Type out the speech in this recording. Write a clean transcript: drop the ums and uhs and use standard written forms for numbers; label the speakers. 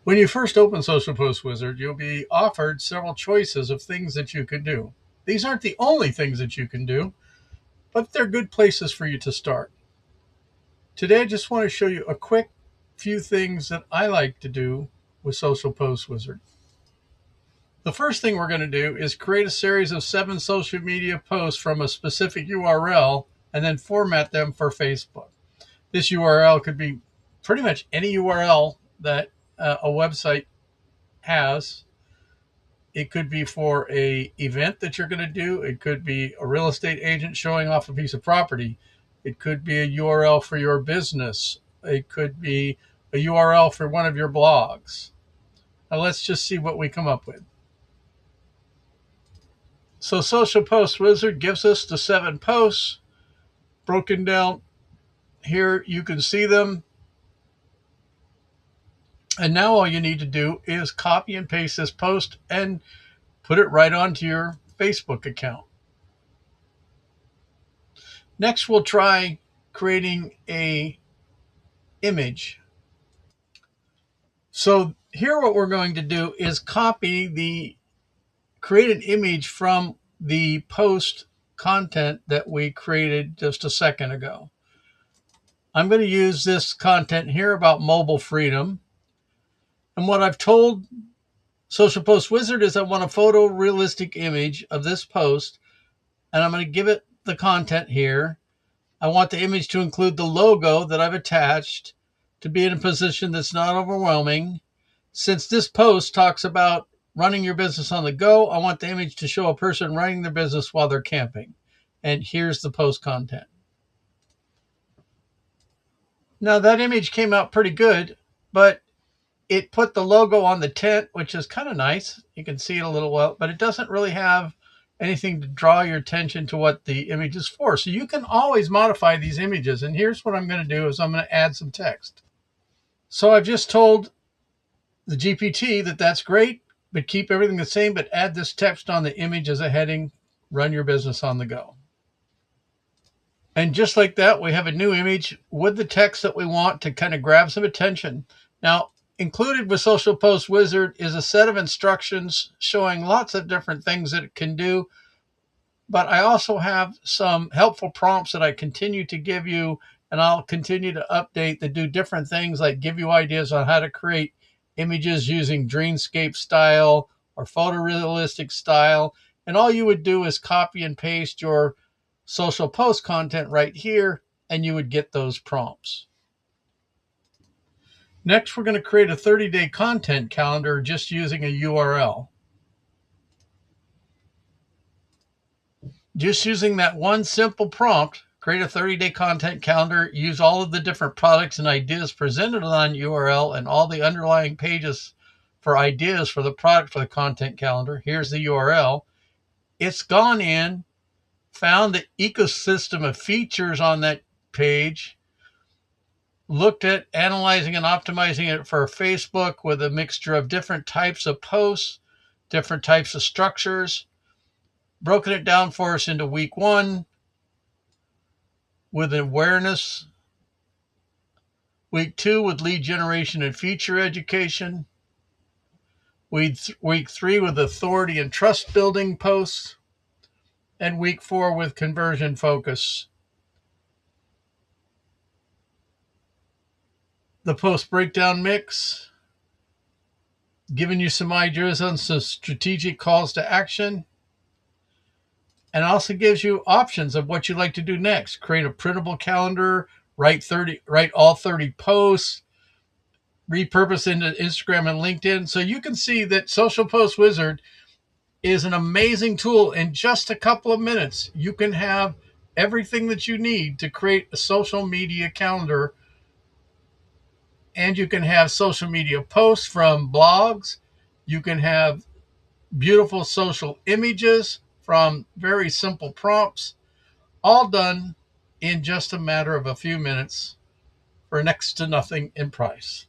Speaker 1: When you first open Social Post Wizard, you'll be offered several choices of things that you can do. These aren't the only things that you can do, but they're good places for you to start. Today, I just want to show you a quick few things that I like to do with Social Post Wizard. The first thing we're going to do is create a series of 7 social media posts from a specific URL and then format them for Facebook. This URL could be pretty much any URL that a website has. It could be for an event that you're going to do. It could be a real estate agent showing off a piece of property. It could be a URL for your business. It could be a URL for one of your blogs. Now let's just see what we come up with. So Social Post Wizard gives us the 7 posts broken down. Here you can see them. And now all you need to do is copy and paste this post and put it right onto your Facebook account. Next, we'll try creating an image. So here what we're going to do is create an image from the post content that we created just a second ago. I'm going to use this content here about mobile freedom. And what I've told Social Post Wizard is I want a photorealistic image of this post, and I'm going to give it the content here. I want the image to include the logo that I've attached, to be in a position that's not overwhelming. Since this post talks about running your business on the go, I want the image to show a person running their business while they're camping. And here's the post content. Now that image came out pretty good, but it put the logo on the tent, which is kind of nice. You can see it a little well, but it doesn't really have anything to draw your attention to what the image is for. So you can always modify these images. And here's what I'm going to do is I'm going to add some text. So I've just told the GPT that that's great, but keep everything the same, but add this text on the image as a heading, run your business on the go. And just like that, we have a new image with the text that we want to kind of grab some attention. Now, included with Social Post Wizard is a set of instructions showing lots of different things that it can do. But I also have some helpful prompts that I continue to give you, and I'll continue to update that do different things, like give you ideas on how to create images using Dreamscape style or photorealistic style. And all you would do is copy and paste your social post content right here, and you would get those prompts. Next, we're going to create a 30-day content calendar just using a URL. Just using that one simple prompt, create a 30-day content calendar, use all of the different products and ideas presented on URL and all the underlying pages for ideas for the product for the content calendar. Here's the URL. It's gone in, found the ecosystem of features on that page, looked at analyzing and optimizing it for Facebook with a mixture of different types of posts, different types of structures, broken it down for us into week 1 with awareness, week 2 with lead generation and feature education, week 3 with authority and trust building posts, and week 4 with conversion focus. The post breakdown mix, giving you some ideas on some strategic calls to action, and also gives you options of what you'd like to do next. Create a printable calendar, write all 30 posts, repurpose into Instagram and LinkedIn. So you can see that Social Post Wizard is an amazing tool. In just a couple of minutes, you can have everything that you need to create a social media calendar. And you can have social media posts from blogs. You can have beautiful social images from very simple prompts, all done in just a matter of a few minutes for next to nothing in price.